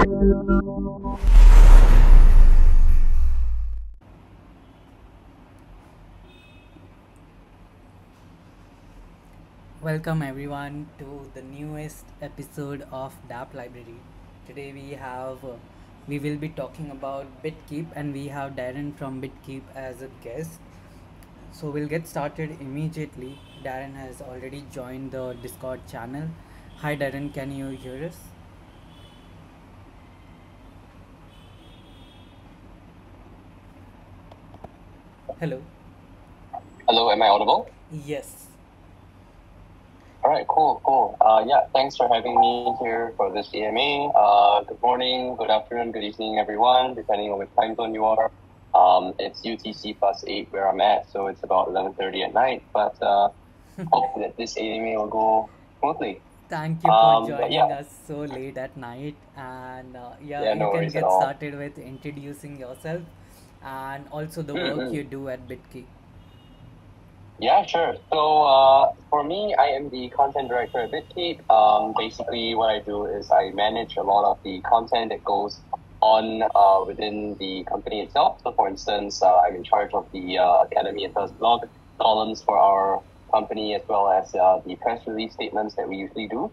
Welcome everyone to the newest episode of Dapp Library. Today we will be talking about BitKeep and we have Darren from BitKeep as a guest. So we'll get started immediately. Darren has already joined the Discord channel. Hi Darren, can you hear us? Hello. Hello, am I audible? Yes. All right, cool. Yeah, thanks for having me here for this EMA. Good morning, good afternoon, good evening, everyone, depending on which time zone you are. It's UTC +8 where I'm at, so it's about 11:30 at night. But hope that this EMA will go smoothly. Thank you for But joining yeah, us so late at night. And yeah, you no can worries at get all. started with introducing yourself and also the work Mm-hmm. you do at BitKey. Yeah, sure. So for me, I am the content director at BitKeep. Basically, what I do is I manage a lot of the content that goes on within the company itself. So for instance, I'm in charge of the Academy and First blog columns for our company, as well as the press release statements that we usually do,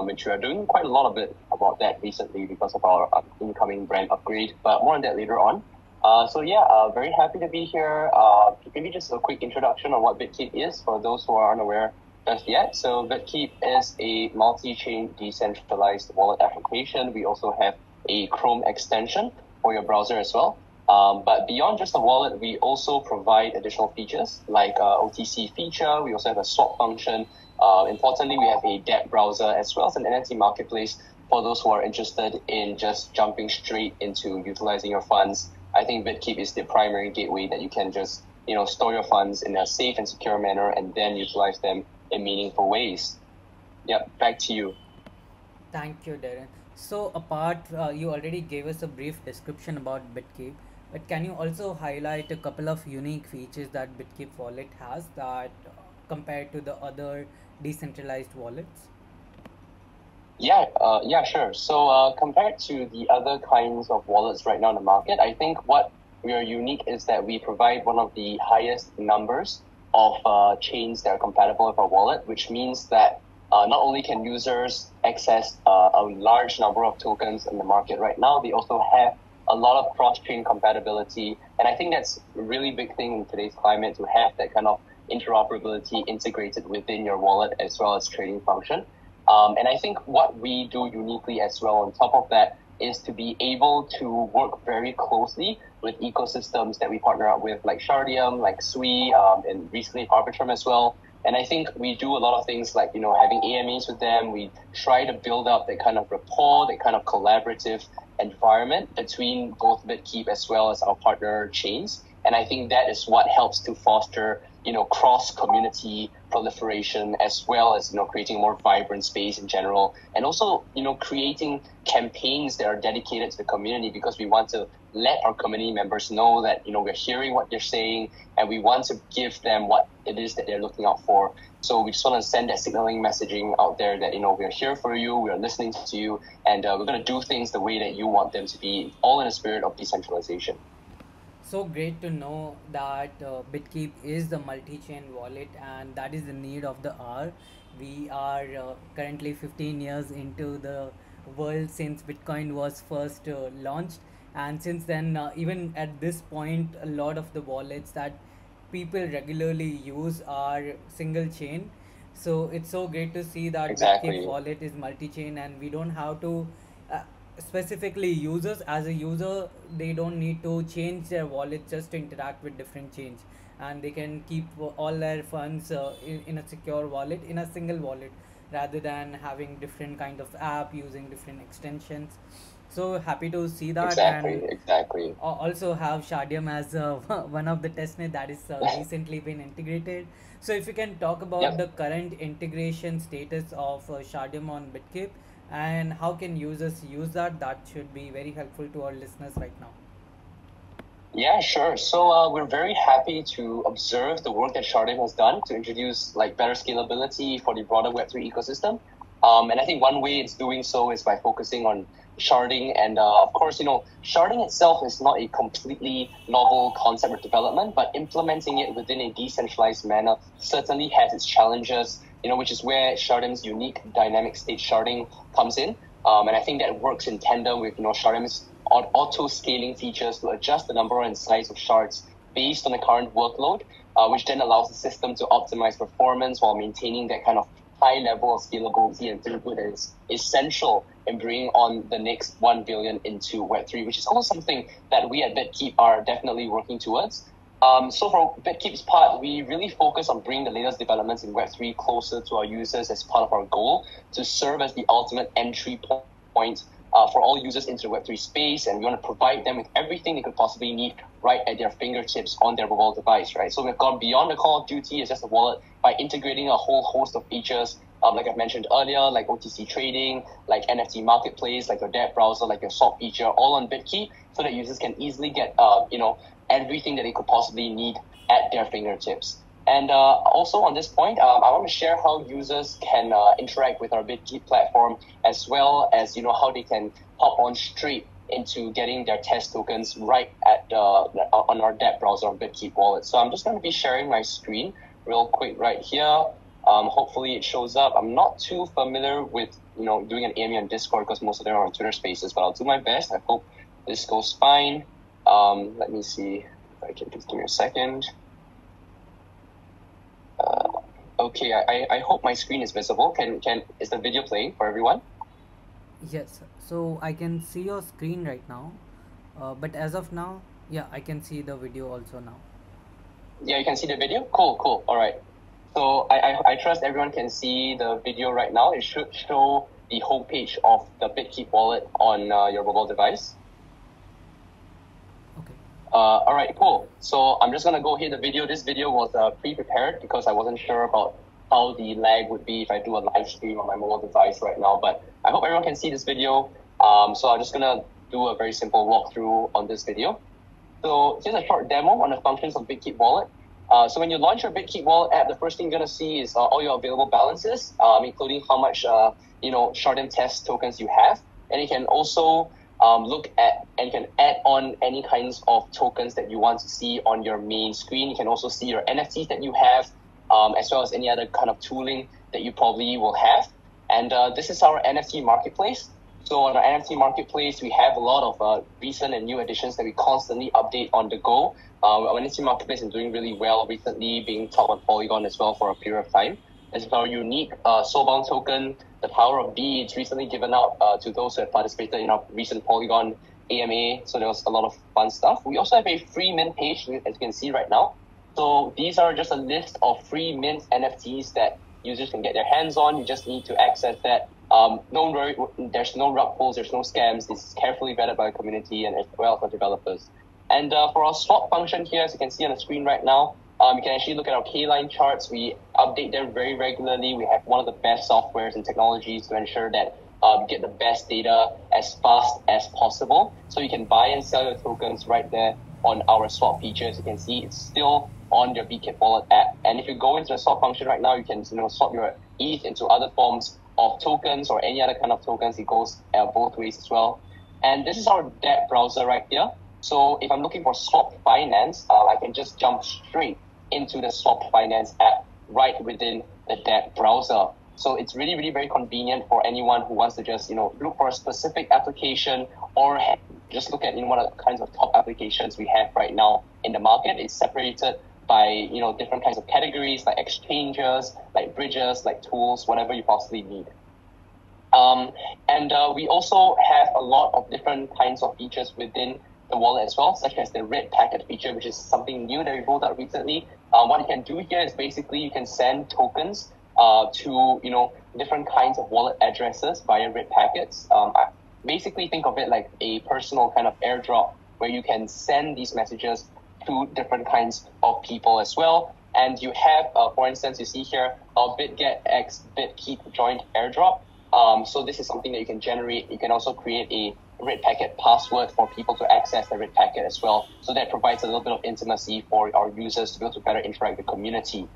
which we are doing quite a lot of it about that recently because of our incoming brand upgrade. But more on that later on. Very happy to be here. Maybe just a quick introduction on what BitKeep is for those who are unaware just yet. So BitKeep is a multi-chain decentralized wallet application. We also have a Chrome extension for your browser as well. But beyond just the wallet, we also provide additional features like OTC feature. We also have a swap function. Importantly, we have a Dapp browser as well as an NFT marketplace for those who are interested in just jumping straight into utilizing your funds. I think BitKeep is the primary gateway that you can just, store your funds in a safe and secure manner and then utilize them in meaningful ways. Yep, back to you. Thank you, Darren. So, you already gave us a brief description about BitKeep, but can you also highlight a couple of unique features that BitKeep wallet has that compared to the other decentralized wallets? Yeah, sure. So compared to the other kinds of wallets right now in the market, I think what we are unique is that we provide one of the highest numbers of chains that are compatible with our wallet, which means that not only can users access a large number of tokens in the market right now, they also have a lot of cross-chain compatibility. And I think that's a really big thing in today's climate to have that kind of interoperability integrated within your wallet as well as trading function. And I think what we do uniquely as well on top of that is to be able to work very closely with ecosystems that we partner up with, like Shardeum, like Sui, and recently Arbitrum as well. And I think we do a lot of things like, having AMAs with them. We try to build up that kind of rapport, that kind of collaborative environment between both BitKeep as well as our partner chains. And I think that is what helps to foster, cross-community proliferation as well as, creating a more vibrant space in general. And also, creating campaigns that are dedicated to the community because we want to let our community members know that, we're hearing what they're saying and we want to give them what it is that they're looking out for. So we just want to send that signaling messaging out there that, we're here for you, we're listening to you, and we're going to do things the way that you want them to be, all in the spirit of decentralization. So great to know that BitKeep is the multi-chain wallet, and that is the need of the hour. We are currently 15 years into the world since Bitcoin was first launched, and since then, even at this point, a lot of the wallets that people regularly use are single chain. So it's so great to see that BitKeep Exactly. wallet is multi-chain, and we don't have to uh, specifically users as a user, they don't need to change their wallet just to interact with different chains, and they can keep all their funds in a secure wallet in a single wallet rather than having different kind of app using different extensions. So happy to see that. And Exactly. also have Shardeum as one of the testnet that is recently been integrated. So if you can talk about Yep. the current integration status of Shardeum on BitKeep and how can users use that, that should be very helpful to our listeners right now. Yeah, sure. So we're very happy to observe the work that Shardeum has done to introduce like better scalability for the broader Web3 ecosystem. And I think one way it's doing so is by focusing on sharding. And of course, sharding itself is not a completely novel concept or development, but implementing it within a decentralized manner certainly has its challenges, which is where Shardeum's unique dynamic state sharding comes in. And I think that works in tandem with, Shardeum's auto-scaling features to adjust the number and size of shards based on the current workload, which then allows the system to optimize performance while maintaining that kind of high level of scalability and throughput that is essential in bringing on the next 1 billion into Web3, which is also something that we at BitKeep are definitely working towards. So for BitKeep's part, we really focus on bringing the latest developments in Web3 closer to our users as part of our goal to serve as the ultimate entry point for all users into the Web3 space, and we want to provide them with everything they could possibly need right at their fingertips on their mobile device, right? So we've gone beyond the Call of Duty as just a wallet by integrating a whole host of features, like I've mentioned earlier, like OTC trading, like NFT marketplace, like your Dapp browser, like your swap feature, all on BitKeep, so that users can easily get, everything that they could possibly need at their fingertips. And also on this point, I want to share how users can interact with our BitKeep platform, as well as how they can hop on straight into getting their test tokens right at on our Dapp browser on BitKeep wallet. So I'm just going to be sharing my screen real quick right here. Hopefully it shows up. I'm not too familiar with doing an AMA on Discord because most of them are on Twitter Spaces, but I'll do my best. I hope this goes fine. Let me see if I can just give me a second. Okay, I hope my screen is visible. Is the video playing for everyone? Yes, so I can see your screen right now, but as of now, yeah, I can see the video also now. Yeah, you can see the video? Cool. All right. So I trust everyone can see the video right now. It should show the homepage of the BitKeep wallet on your mobile device. Okay. All right, cool. So I'm just going to go hit the video. This video was pre-prepared because I wasn't sure about how the lag would be if I do a live stream on my mobile device right now. But I hope everyone can see this video. So I'm just going to do a very simple walkthrough on this video. So here's a short demo on the functions of BitKeep Wallet. So when you launch your BitKeep Wallet app, the first thing you're going to see is all your available balances, including how much Shardeum test tokens you have. And you can also look at and can add on any kinds of tokens that you want to see on your main screen. You can also see your NFTs that you have, as well as any other kind of tooling that you probably will have. And this is our NFT marketplace. So on our NFT marketplace, we have a lot of recent and new additions that we constantly update on the go. Our NFT marketplace is doing really well recently, being top on Polygon as well for a period of time. This is our unique Soulbound token, the Power of B. It's recently given out to those who have participated in our recent Polygon AMA. So there was a lot of fun stuff. We also have a free mint page, as you can see right now. So these are just a list of free mint NFTs that users can get their hands on. You just need to access that. Don't worry, there's no rug pulls, there's no scams. This is carefully vetted by the community and as well as our developers. And for our swap function here, as you can see on the screen right now, you can actually look at our K-line charts. We update them very regularly. We have one of the best softwares and technologies to ensure that you get the best data as fast as possible. So you can buy and sell your tokens right there on our swap feature. As you can see, it's still on your BitKeep Wallet app. And if you go into the swap function right now, you can swap your ETH into other forms of tokens or any other kind of tokens. It goes both ways as well. And this is our Dapp browser right here. So if I'm looking for swap finance, I can just jump straight into the swap finance app right within the Dapp browser. So it's really, really very convenient for anyone who wants to just, look for a specific application or just look at what are the kinds of top applications we have right now in the market. It's separated by, different kinds of categories like exchanges, like bridges, like tools, whatever you possibly need. And we also have a lot of different kinds of features within the wallet as well, such as the red packet feature, which is something new that we rolled out recently. What you can do here is basically you can send tokens to different kinds of wallet addresses via red packets. Basically think of it like a personal kind of airdrop where you can send these messages to different kinds of people as well. And you have, for instance, you see here our BitGet X BitKeep joint airdrop. So this is something that you can generate. You can also create a red packet password for people to access the red packet as well. So that provides a little bit of intimacy for our users to be able to better interact with the community.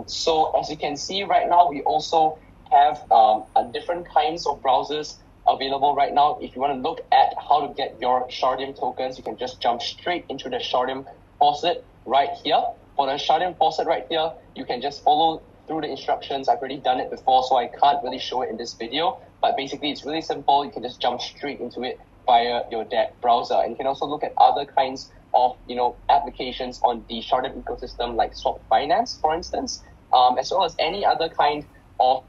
So as you can see right now, we also have different kinds of browsers available right now. If you want to look at how to get your Shardeum tokens, you can just jump straight into the Shardeum faucet right here. For the Shardeum faucet right here, you can just follow through the instructions. I've already done it before, so I can't really show it in this video. But basically, it's really simple. You can just jump straight into it via your Dapp browser. And you can also look at other kinds of applications on the Shardeum ecosystem, like swap finance, for instance, as well as any other kind of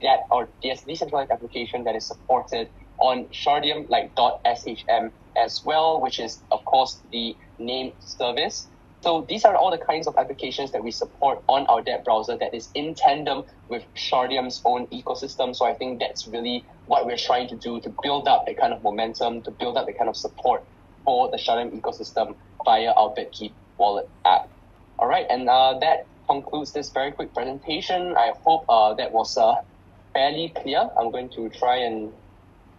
that or decentralized application that is supported on Shardeum, like .shm as well, which is of course the name service. So these are all the kinds of applications that we support on our Dapp browser that is in tandem with Shardeum's own ecosystem. So I think that's really what we're trying to do, to build up that kind of momentum, to build up the kind of support for the Shardeum ecosystem via our BitKeep wallet app. All right, and that concludes this very quick presentation. I hope that was fairly clear. I'm going to try and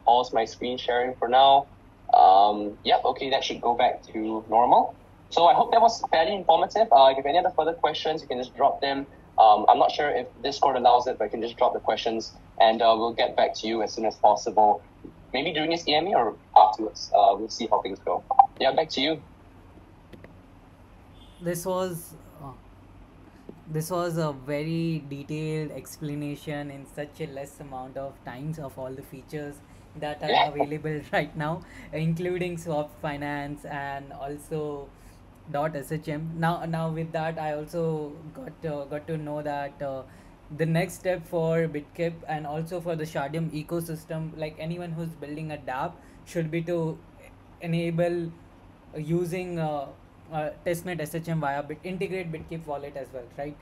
pause my screen sharing for now. Yep, okay, that should go back to normal. So I hope that was fairly informative. If you have any other further questions, you can just drop them. I'm not sure if Discord allows it, but you can just drop the questions and we'll get back to you as soon as possible. Maybe during this EME or afterwards. We'll see how things go. Yeah, back to you. This was a very detailed explanation in such a less amount of times of all the features that are available right now, including swap finance and also .shm. Now with that, I also got to know that the next step for BitKeep and also for the Shardeum ecosystem, like anyone who's building a Dapp, should be to enable using testnet SHM via integrate BitKeep wallet as well, right?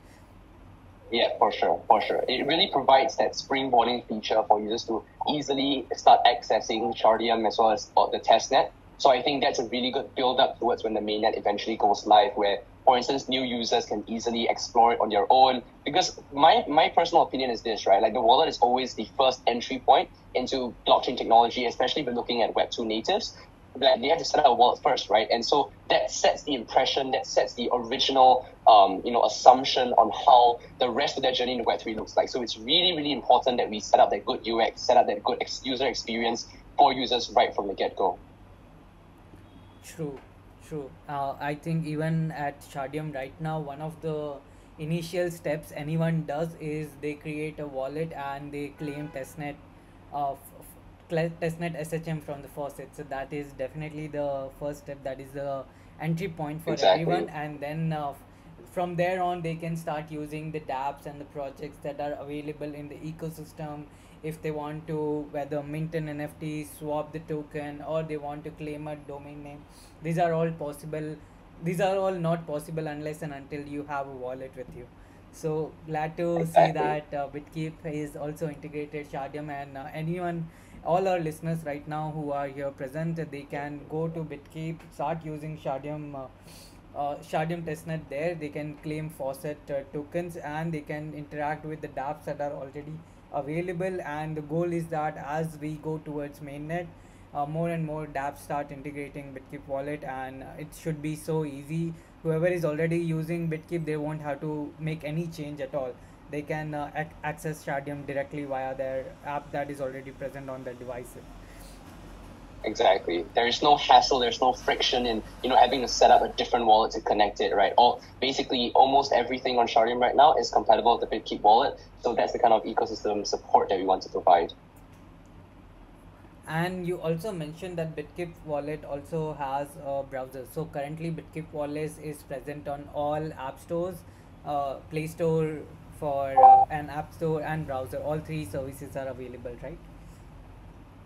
Yeah, for sure. It really provides that springboarding feature for users to easily start accessing Shardeum as well as the testnet. So I think that's a really good build up towards when the mainnet eventually goes live, where, for instance, new users can easily explore it on their own. Because my personal opinion is this, right? Like, the wallet is always the first entry point into blockchain technology, especially if we're looking at Web2 natives. That they have to set up a wallet first, right? And so that sets the impression, that sets the original, assumption on how the rest of their journey in Web3 looks like. So it's really, really important that we set up that good UX, set up that good user experience for users right from the get-go. True. I think even at Shardeum right now, one of the initial steps anyone does is they create a wallet and they claim testnet SHM from the faucet. So that is definitely the first step. That is the entry point for everyone, and then from there on they can start using the dApps and the projects that are available in the ecosystem. If they want to whether mint an NFT, swap the token, or they want to claim a domain name, these are all possible. These are all not possible unless and until you have a wallet with you. So glad to see that BitKeep is also integrated Shardeum, and anyone, all our listeners right now who are here present, they can go to BitKeep, start using Shardeum testnet there. They can claim faucet tokens and they can interact with the dApps that are already available. And the goal is that as we go towards mainnet, more and more dApps start integrating BitKeep wallet, and it should be so easy. Whoever is already using BitKeep, they won't have to make any change at all. They can access Shardeum directly via their app that is already present on their devices. Exactly. There is no hassle, there's no friction in having to set up a different wallet to connect it, right? Basically almost everything on Shardeum right now is compatible with the BitKeep wallet. So that's the kind of ecosystem support that we want to provide. And you also mentioned that BitKeep wallet also has a browser. So currently BitKeep wallet is present on all app stores, Play Store for an app store and browser. All three services are available, right?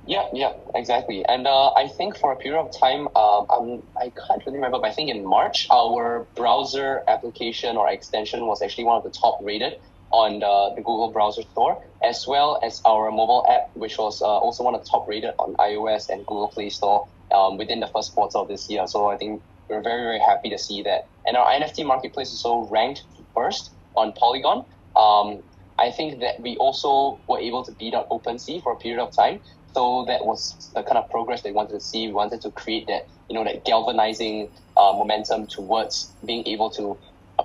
Yeah, exactly. And I think for a period of time, I can't really remember, but I think in March, our browser application or extension was actually one of the top rated on the Google browser store, as well as our mobile app, which was also one of the top rated on iOS and Google Play Store within the first quarter of this year. So I think we're very, very happy to see that. And our NFT marketplace is also ranked first on Polygon. I think that we also were able to beat out OpenSea for a period of time. So that was the kind of progress they wanted to see. We wanted to create that, that galvanizing momentum towards being able to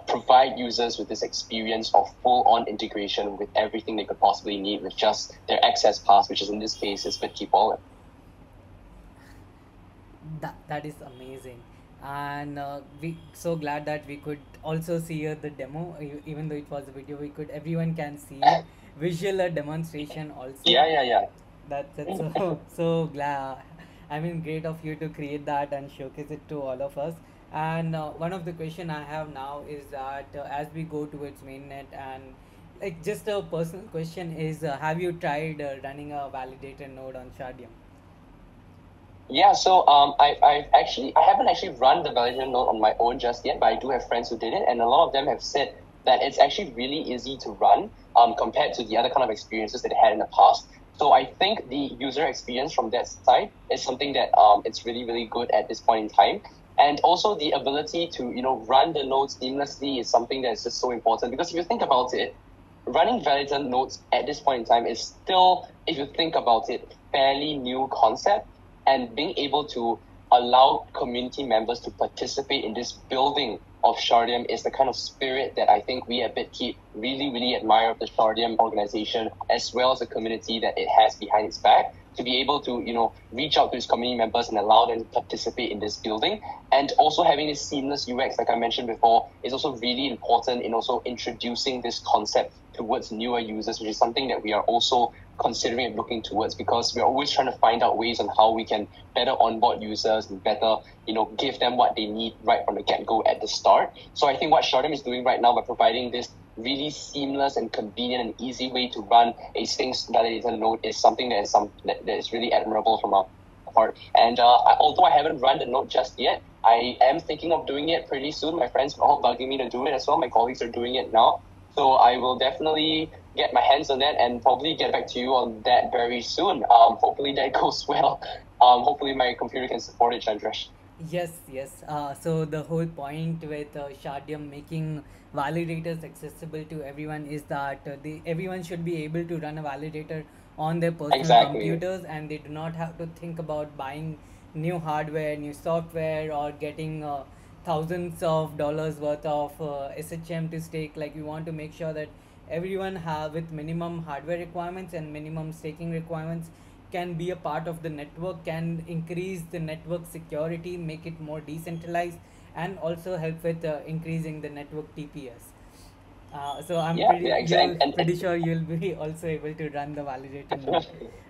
provide users with this experience of full-on integration with everything they could possibly need with just their access pass, which is in this case is BitKeep Wallet. That is amazing, and we so glad that we could also see the demo, even though it was a video. We could everyone can see it, visual demonstration also. Yeah, yeah, yeah. That's so glad. I mean, great of you to create that and showcase it to all of us. And one of the question I have now is that as we go towards mainnet, and like just a personal question is, have you tried running a validator node on Shardeum? Yeah, so I haven't actually run the validation node on my own just yet, but I do have friends who did it, and a lot of them have said that it's actually really easy to run compared to the other kind of experiences that they had in the past. So I think the user experience from that side is something that it's really, really good at this point in time. And also the ability to, run the nodes seamlessly is something that is just so important, because if you think about it, running validator nodes at this point in time is still, if you think about it, fairly new concept. And being able to allow community members to participate in this building of Shardeum is the kind of spirit that I think we at BitKeep really, really admire of the Shardeum organization, as well as the community that it has behind its back, to be able to, reach out to its community members and allow them to participate in this building. And also having this seamless UX, like I mentioned before, is also really important in also introducing this concept towards newer users, which is something that we are also considering and looking towards, because we're always trying to find out ways on how we can better onboard users and better, give them what they need right from the get-go at the start. So I think what Shardeum is doing right now by providing this really seamless and convenient and easy way to run a Sphinx validator node is something that is really admirable from our part. And although I haven't run the node just yet, I am thinking of doing it pretty soon. My friends are all bugging me to do it as well. My colleagues are doing it now. So I will definitely get my hands on that and probably get back to you on that very soon. Hopefully that goes well. Hopefully my computer can support it, Chandresh. Yes, yes. So the whole point with Shardium making validators accessible to everyone is that everyone should be able to run a validator on their personal Exactly. computers, and they do not have to think about buying new hardware, new software, or getting thousands of dollars worth of SHM to stake. Like, we want to make sure that everyone have with minimum hardware requirements and minimum staking requirements can be a part of the network, can increase the network security, make it more decentralized, and also help with increasing the network TPS. So I'm Yeah, yeah, exactly. pretty sure you'll be also able to run the validator node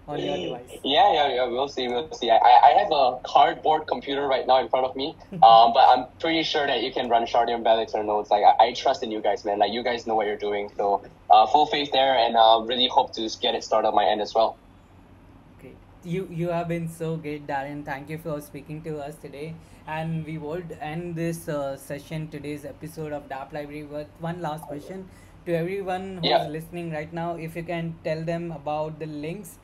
on your device. Yeah. We'll see. We'll see. I have a cardboard computer right now in front of me. But I'm pretty sure that you can run Shardium validator nodes. Like, I trust in you guys, man. Like, you guys know what you're doing. So, full faith there, and really hope to get it started on my end as well. Okay. You have been so great, Darren. Thank you for speaking to us today. And we would end this session, today's episode of Dapp Library, with one last question to everyone who's Yeah. listening right now. If you can tell them about the links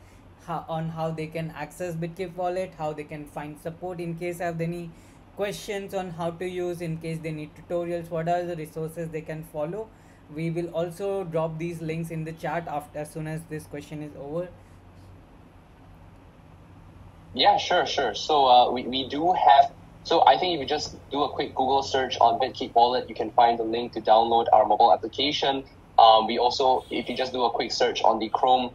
on how they can access BitKeep wallet, how they can find support in case they have any questions on how to use, in case they need tutorials, what are the resources they can follow. We will also drop these links in the chat after, as soon as this question is over. Yeah, sure. So we do have. So I think if you just do a quick Google search on BitKeep Wallet, you can find the link to download our mobile application. We also, if you just do a quick search on the Chrome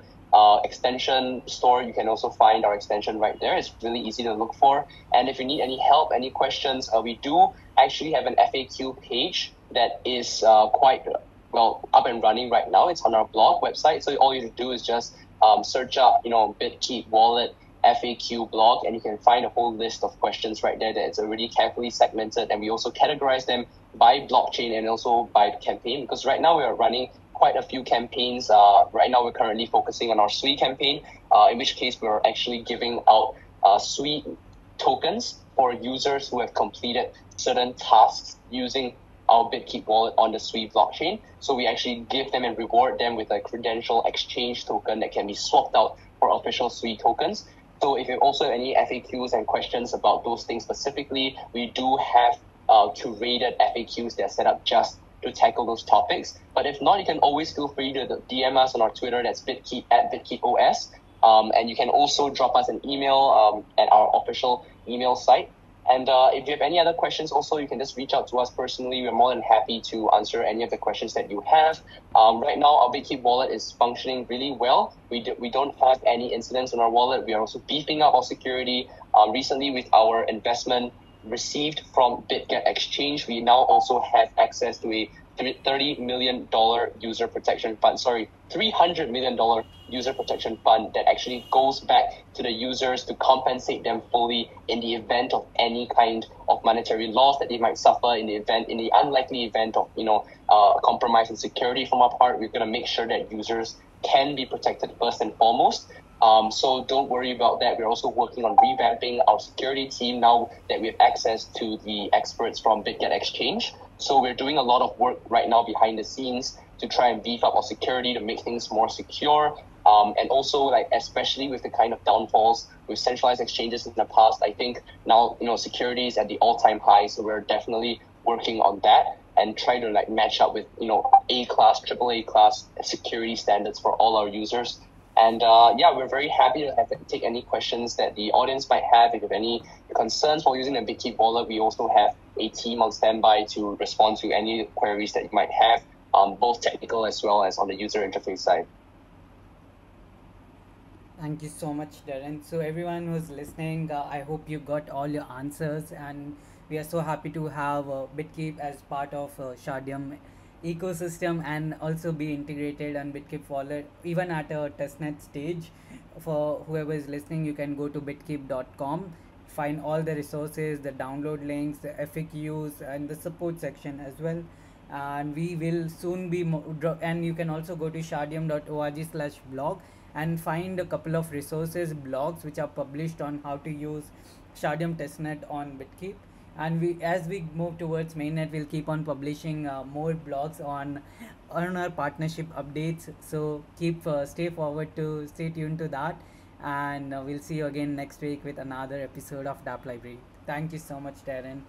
extension store, you can also find our extension right there. It's really easy to look for. And if you need any help, any questions, we do actually have an FAQ page that is quite well up and running right now. It's on our blog website. So all you have to do is just search up, BitKeep Wallet FAQ blog, and you can find a whole list of questions right there that is already carefully segmented, and we also categorize them by blockchain and also by campaign, because right now we are running quite a few campaigns. Right now we're currently focusing on our SWI campaign, in which case we're actually giving out SWI tokens for users who have completed certain tasks using our BitKeep wallet on the SWI blockchain. So we actually give them and reward them with a credential exchange token that can be swapped out for official SWI tokens. So if you also have any FAQs and questions about those things specifically, we do have curated FAQs that are set up just to tackle those topics. But if not, you can always feel free to DM us on our Twitter, that's BitKeep at BitKeepOS. And you can also drop us an email at our official email site. And if you have any other questions, also you can just reach out to us personally. We're more than happy to answer any of the questions that you have. Right now, our BitKeep wallet is functioning really well. We don't have any incidents on our wallet. We are also beefing up our security. Recently, with our investment received from BitGet Exchange, we now also have access to a $30 million user protection fund. Sorry, $300 million user protection fund that actually goes back to the users to compensate them fully in the event of any kind of monetary loss that they might suffer in the unlikely event of compromise in security from our part. We're going to make sure that users can be protected first and foremost. So don't worry about that. We're also working on revamping our security team now that we have access to the experts from BitGet Exchange. So we're doing a lot of work right now behind the scenes to try and beef up our security to make things more secure. And also, especially with the kind of downfalls with centralized exchanges in the past, I think now, security is at the all-time high. So we're definitely working on that and try to match up with, A-class, AAA class security standards for all our users. And we're very happy to take any questions that the audience might have. If you have any concerns while using the BitKeep wallet, we also have a team on standby to respond to any queries that you might have, both technical as well as on the user interface side. Thank you so much, Darren. So everyone who's listening, I hope you got all your answers, and we are so happy to have BitKeep as part of Shardeum ecosystem and also be integrated on BitKeep wallet even at a testnet stage. For whoever is listening, you can go to bitkeep.com, find all the resources, the download links, the FAQs, and the support section as well. And we will soon be and you can also go to shardeum.org/blog and find a couple of resources blogs which are published on how to use Shardeum testnet on BitKeep. And as we move towards mainnet, we'll keep on publishing more blogs on our partnership updates. So stay tuned to that, and we'll see you again next week with another episode of Dapp Library. Thank you so much, Darren.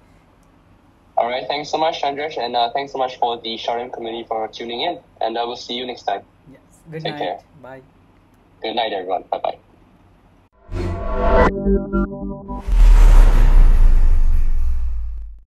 All right, thanks so much, Chandresh, and thanks so much for the Shardeum community for tuning in, and I will see you next time. Yes. Good Take night. care. Bye. Good night, everyone. Bye-bye.